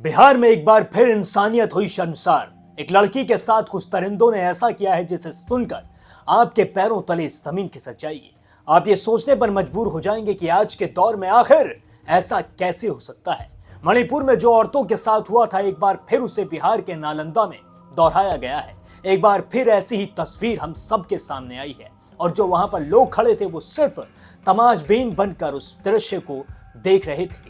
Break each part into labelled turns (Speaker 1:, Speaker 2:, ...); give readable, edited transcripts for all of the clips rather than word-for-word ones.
Speaker 1: बिहार में एक बार फिर इंसानियत हुई शर्मसार। एक लड़की के साथ कुछ दरिंदों ने ऐसा किया है जिसे सुनकर आपके पैरों तले जमीन खिसक जाएगी। आप ये सोचने पर मजबूर हो जाएंगे कि आज के दौर में आखिर ऐसा कैसे हो सकता है। मणिपुर में जो औरतों के साथ हुआ था, एक बार फिर उसे बिहार के नालंदा में दोहराया गया है। एक बार फिर ऐसी ही तस्वीर हम सबके सामने आई है और जो वहां पर लोग खड़े थे वो सिर्फ तमाशबीन बनकर उस दृश्य को देख रहे थे।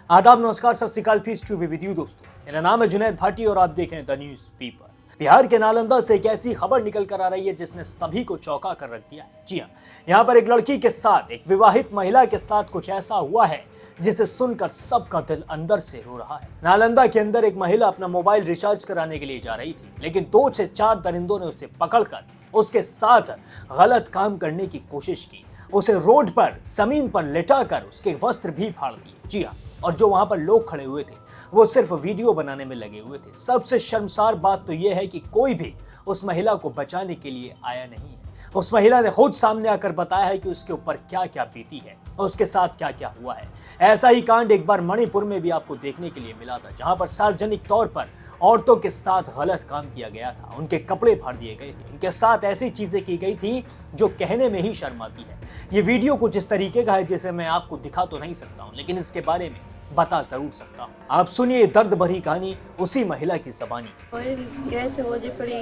Speaker 1: आदाब, नमस्कार, सत श्री अकाल, peace to be with you दोस्तों। मेरा नाम है जुनैद भाटी और आप देख रहे हैं द न्यूज पेपर। बिहार के नालंदा से एक ऐसी खबर निकल कर आ रही है जिसने सभी को चौंका कर रख दिया है। जी हाँ, यहाँ पर एक लड़की के साथ, एक विवाहित महिला के साथ कुछ ऐसा हुआ है जिसे सुनकर सबका दिल अंदर से रो रहा है। नालंदा के अंदर एक महिला अपना मोबाइल रिचार्ज कराने के लिए जा रही थी, लेकिन 2 से 4 दरिंदों ने उसे पकड़कर उसके साथ गलत काम करने की कोशिश की। उसे रोड पर जमीन पर लिटाकर उसके वस्त्र भी फाड़ दिए। जी हाँ, और जो वहां पर लोग खड़े हुए थे वो सिर्फ वीडियो बनाने में लगे हुए थे। सबसे शर्मसार बात तो यह है कि कोई भी उस महिला को बचाने के लिए आया नहीं है। उस महिला ने खुद सामने आकर बताया है कि उसके ऊपर क्या क्या बीती है और उसके साथ क्या क्या हुआ है। ऐसा ही कांड एक बार मणिपुर में भी आपको देखने के लिए मिला था, जहां पर सार्वजनिक तौर पर औरतों के साथ गलत काम किया गया था। उनके कपड़े फाड़ दिए गए थे, उनके साथ ऐसी चीजें की गई थी जो कहने में ही शर्म आती है। ये वीडियो कुछ इस तरीके का है जिसे मैं आपको दिखा तो नहीं सकता हूँ, लेकिन इसके बारे में बता जरूर सकता हूँ। आप सुनिए दर्द भरी कहानी उसी महिला की ज़बानी।
Speaker 2: गए थे वो जी पड़ी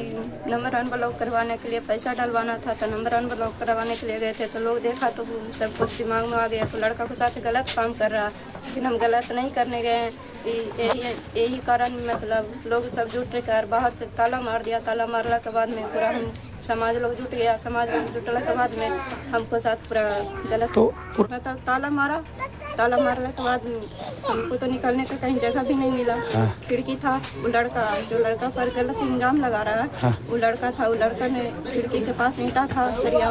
Speaker 2: नंबर अनब्लॉक करवाने के लिए, पैसा डलवाना था तो नंबर अनब्लॉक करवाने के लिए गए थे। तो लोग देखा तो सब कुछ दिमाग में आ गया, तो लड़का के साथ गलत काम कर रहा, लेकिन हम गलत नहीं करने गए। यही कारण मतलब लोग सब जुट कर बाहर से ताला मार दिया। ताला मारने के बाद में पूरा हम समाज लोग जुट गया। समाज लोग जुटने के बाद में हमको साथ पूरा गलत मतलब ताला मारने के बाद हमको तो निकलने का कहीं जगह भी नहीं मिला। खिड़की था, वो लड़का जो लड़का पर गलत इल्जाम लगा रहा है वो लड़का था। वो लड़का ने खिड़की के पास ईंटा था, सरिया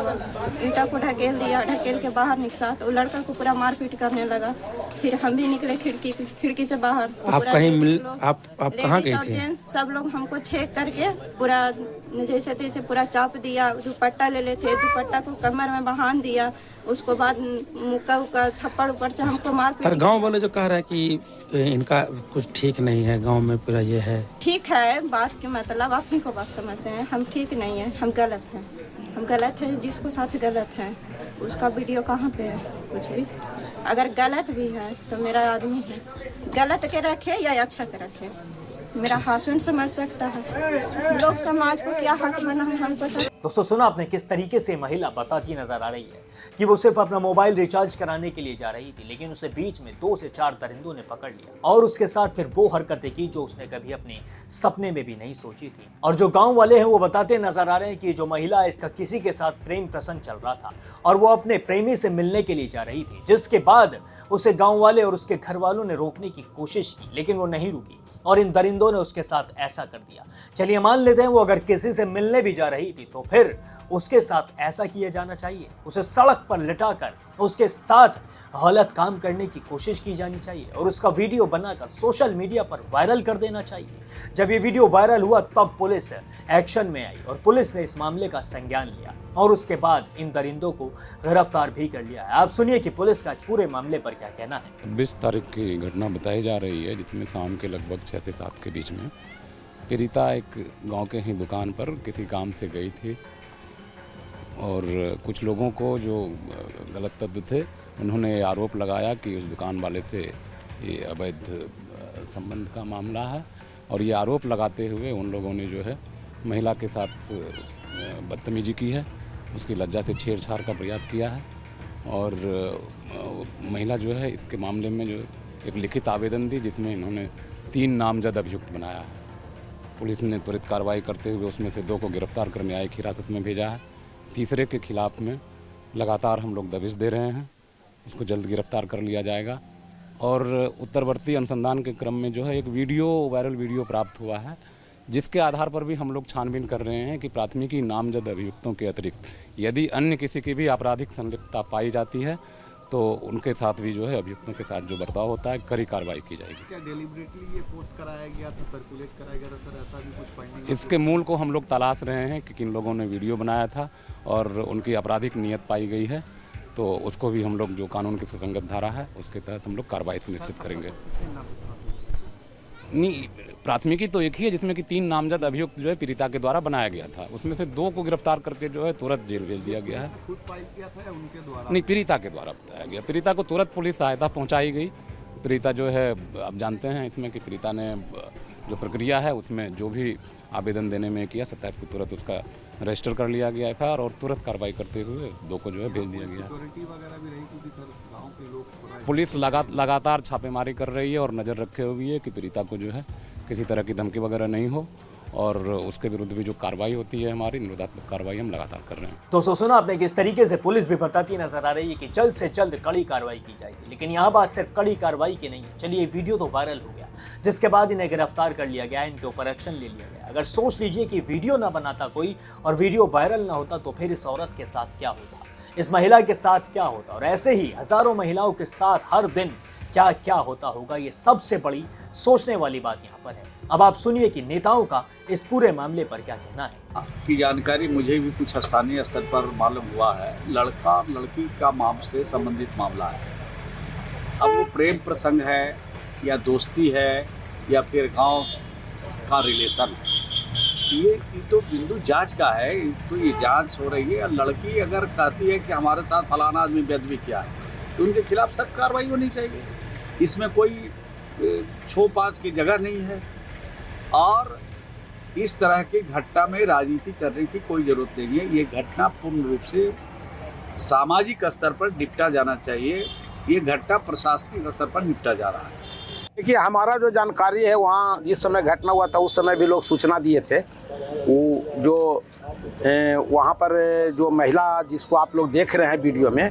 Speaker 2: ईंटा को ढकेल दिया। ढकेल के बाहर निकला तो लड़का को पूरा मारपीट करने लगा। फिर हम भी निकले खिड़की से बाहर।
Speaker 3: आप कहीं आप कहाँ गए थे?
Speaker 2: सब लोग हमको चेक करके पूरा जैसे तैसे पूरा चाप दिया। दुपट्टा ले लेते, दुपट्टा को कमर में बहान दिया। उसको बाद मुक्का उक्का थप्पड़ ऊपर से हमको मार पीट।
Speaker 3: गांव वाले जो कह रहे हैं कि इनका कुछ ठीक नहीं है, गांव में पूरा ये है।
Speaker 2: ठीक है, बात के मतलब आप ही को बात समझते हैं। हम ठीक नहीं है, हम गलत हैं। हम गलत हैं, जिसको साथ गलत है उसका वीडियो कहाँ पे है? कुछ भी अगर गलत भी है तो मेरा आदमी है, गलत के रखे या अच्छा के रखे, मेरा हस्बैंड समझ सकता है। लोग समाज को क्या हक बना है हमको सब।
Speaker 1: दोस्तों, सुना आपने किस तरीके से महिला बताती नजर आ रही है कि वो सिर्फ अपना मोबाइल रिचार्ज कराने के लिए जा रही थी, लेकिन उसे बीच में 2 से 4 दरिंदों ने पकड़ लिया और उसके साथ फिर वो हरकतें की जो उसने कभी अपने सपने में भी नहीं सोची थी। और जो गांव वाले हैं वो बताते नजर आ रहे हैं कि जो महिला, इसका किसी के साथ प्रेम प्रसंग चल रहा था और वो अपने प्रेमी से मिलने के लिए जा रही थी, जिसके बाद उसे गाँव वाले और उसके घर वालों ने रोकने की कोशिश की, लेकिन वो नहीं रुकी और इन दरिंदों ने उसके साथ ऐसा कर दिया। चलिए मान लेते हैं वो अगर किसी से मिलने भी जा रही थी तो फिर उसके साथ ऐसा किया जाना चाहिए, उसे सड़क पर लिटाकर उसके साथ गलत काम करने की कोशिश की जानी चाहिए और उसका वीडियो बनाकर सोशल मीडिया पर वायरल कर देना चाहिए। जब ये वीडियो वायरल हुआ तब पुलिस एक्शन में आई और पुलिस ने इस मामले का संज्ञान लिया और उसके बाद इन दरिंदों को गिरफ्तार भी कर लिया है। आप सुनिए कि पुलिस का इस पूरे मामले पर क्या कहना है।
Speaker 4: 20 तारीख की घटना बताई जा रही है, जिसमें शाम के लगभग 6 से 7 के बीच में पीड़िता एक गांव के ही दुकान पर किसी काम से गई थी और कुछ लोगों को जो गलत तत्व थे उन्होंने आरोप लगाया कि उस दुकान वाले से ये अवैध संबंध का मामला है और ये आरोप लगाते हुए उन लोगों ने जो है महिला के साथ बदतमीजी की है, उसकी लज्जा से छेड़छाड़ का प्रयास किया है और महिला जो है इसके मामले में जो एक लिखित आवेदन दी जिसमें इन्होंने 3 नामजद अभियुक्त बनाया है। पुलिस ने त्वरित कार्रवाई करते हुए उसमें से 2 को गिरफ्तार कर न्यायिक हिरासत में भेजा है। तीसरे के खिलाफ में लगातार हम लोग दबिश दे रहे हैं, उसको जल्द गिरफ्तार कर लिया जाएगा। और उत्तरवर्ती अनुसंधान के क्रम में जो है एक वायरल वीडियो प्राप्त हुआ है, जिसके आधार पर भी हम लोग छानबीन कर रहे हैं कि प्राथमिकी नामजद अभियुक्तों के अतिरिक्त यदि अन्य किसी की भी आपराधिक संलिप्तता पाई जाती है तो उनके साथ भी जो है अभियुक्तों के साथ जो बर्ताव होता है कड़ी कार्रवाई की जाएगी।
Speaker 5: क्या डेलिबरेटली ये पोस्ट कराया गया था, सर्कुलेट कराया गया था सर? ऐसा भी कुछ फाइंडिंग?
Speaker 4: इसके मूल को हम लोग तलाश रहे हैं कि किन लोगों ने वीडियो बनाया था और उनकी आपराधिक नियत पाई गई है, तो उसको भी हम लोग जो कानून की सुसंगत धारा है उसके तहत हम लोग कार्रवाई सुनिश्चित करेंगे। नहीं, प्राथमिकी तो एक ही है जिसमें कि 3 नामजद अभियुक्त जो है पीड़िता के द्वारा बनाया गया था, उसमें से 2 को गिरफ्तार करके जो है तुरंत जेल भेज दिया गया है।
Speaker 5: खुद फाइल किया था या उनके द्वारा?
Speaker 4: नहीं, पीड़िता के द्वारा बताया गया। पीड़िता को तुरंत पुलिस सहायता पहुंचाई गई। पीड़िता जो है, आप जानते हैं इसमें कि पीड़िता ने जो प्रक्रिया है उसमें जो भी आवेदन देने में किया 27 को तुरंत उसका रजिस्टर कर लिया गया FIR और तुरंत कार्रवाई करते हुए 2 को जो है भेज दिया गया।
Speaker 5: सिक्योरिटी वगैरह भी रही क्योंकि सर गांव के लोग
Speaker 4: पुलिस लगातार छापेमारी कर रही है और नज़र रखे हुई है कि पीड़िता को जो है किसी तरह की धमकी वगैरह नहीं हो, और उसके विरुद्ध भी जो कार्रवाई होती है हमारी निरोधात्मक कार्रवाई हम लगातार कर रहे हैं।
Speaker 1: दोस्तों सुना आपने किस तरीके से पुलिस भी बताती नजर आ रही है कि जल्द से जल्द कड़ी कार्रवाई की जाएगी, लेकिन यहाँ बात सिर्फ कड़ी कार्रवाई की नहीं है। चलिए, वीडियो तो वायरल हो गया, जिसके बाद इन्हें गिरफ्तार कर लिया गया, इनके ऊपर एक्शन ले लिया गया। अगर सोच लीजिए कि वीडियो ना बनाता कोई और वीडियो वायरल ना होता तो फिर इस औरत के साथ क्या होता, इस महिला के साथ क्या होता, और ऐसे ही हजारों महिलाओं के साथ हर दिन क्या क्या होता होगा। ये सबसे बड़ी सोचने वाली बात यहाँ पर है। अब आप सुनिए कि नेताओं का इस पूरे मामले पर क्या कहना है।
Speaker 6: की जानकारी मुझे भी कुछ स्थानीय स्तर पर मालूम हुआ है। लड़का और लड़की का मामले से संबंधित मामला है। अब वो प्रेम प्रसंग है या दोस्ती है या फिर गांव का रिलेशन, ये तो बिंदु जांच का है। तो ये जांच हो रही है। लड़की अगर कहती है कि हमारे साथ फलाना आदमी बेदबी किया है तो उनके खिलाफ सख्त कार्रवाई होनी चाहिए। इसमें कोई छो-पाछ की जगह नहीं है और इस तरह की घटना में राजनीति करने की कोई जरूरत नहीं है। ये घटना पूर्ण रूप से सामाजिक स्तर पर निपटा जाना चाहिए। ये घटना प्रशासनिक स्तर पर निपटा जा रहा है।
Speaker 7: देखिए, हमारा जो जानकारी है, वहाँ जिस समय घटना हुआ था उस समय भी लोग सूचना दिए थे। वो जो वहाँ पर जो महिला जिसको आप लोग देख रहे हैं वीडियो में,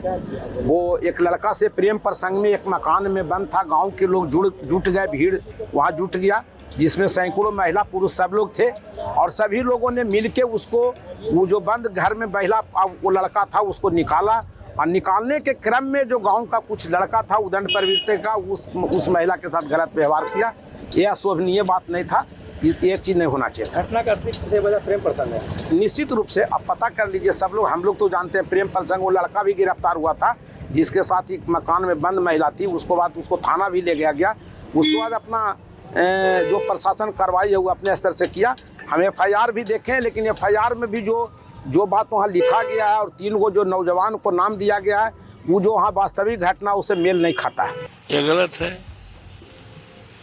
Speaker 7: वो एक लड़का से प्रेम प्रसंग में एक मकान में बंद था। गांव के लोग जुट गए, भीड़ वहाँ जुट गया, जिसमें सैकड़ों महिला पुरुष सब लोग थे और सभी लोगों ने मिलके उसको, वो जो बंद घर में महिला वो लड़का था, उसको निकाला। और निकालने के क्रम में जो गांव का कुछ लड़का था उदंड प्रवृत्ति का, उस महिला के साथ गलत व्यवहार किया। यह शोभनीय बात नहीं था। ये चीज़ नहीं होना चाहिए।
Speaker 8: घटना का असली वजह प्रेम प्रसंग है।
Speaker 7: निश्चित रूप से आप पता कर लीजिए। सब लोग, हम लोग तो जानते हैं प्रेम प्रसंग। वो लड़का भी गिरफ्तार हुआ था जिसके साथ एक मकान में बंद महिला थी। उसके बाद उसको थाना भी ले गया। उसके बाद अपना जो प्रशासन कार्रवाई है वो अपने स्तर से किया। हम FIR भी देखें, लेकिन FIR में भी जो बात वहाँ लिखा गया है और 3 गो जो नौजवान को नाम दिया गया है, वो जो वहाँ वास्तविक घटना उससे मेल नहीं खाता है।
Speaker 9: ये गलत है।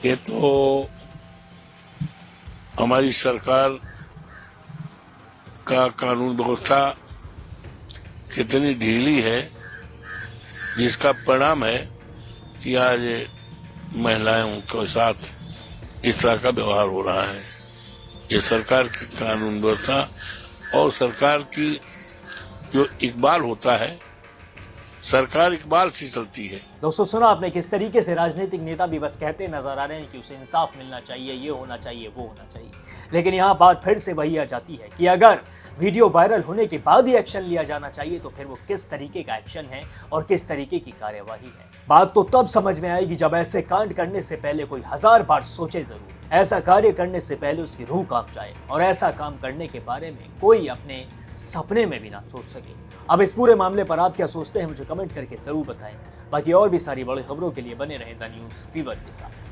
Speaker 9: ये तो हमारी सरकार का कानून व्यवस्था कितनी ढीली है, जिसका परिणाम है कि आज महिलाओं के साथ इस तरह का व्यवहार हो रहा है। ये सरकार की कानून व्यवस्था और सरकार की जो इकबाल होता है, सरकार इकबाल से चलती है।
Speaker 1: दोस्तों सुना आपने किस तरीके से राजनीतिक नेता भी बस कहते नजर आ रहे हैं कि उसे इंसाफ मिलना चाहिए, ये होना चाहिए, वो होना चाहिए। लेकिन यहाँ बात फिर से वही आ जाती है कि अगर वीडियो वायरल होने के बाद ही एक्शन लिया जाना चाहिए तो फिर वो किस तरीके का एक्शन है और किस तरीके की कार्यवाही है। बात तो तब समझ में आएगी जब ऐसे कांड करने से पहले कोई 1000 बार सोचे जरूर, ऐसा कार्य करने से पहले उसकी रूह कांप जाए और ऐसा काम करने के बारे में कोई अपने सपने में भी ना सोच सके। अब इस पूरे मामले पर आप क्या सोचते हैं मुझे कमेंट करके जरूर बताएं। बाकी और भी सारी बड़ी खबरों के लिए बने रहें द न्यूज़ फीवर के साथ।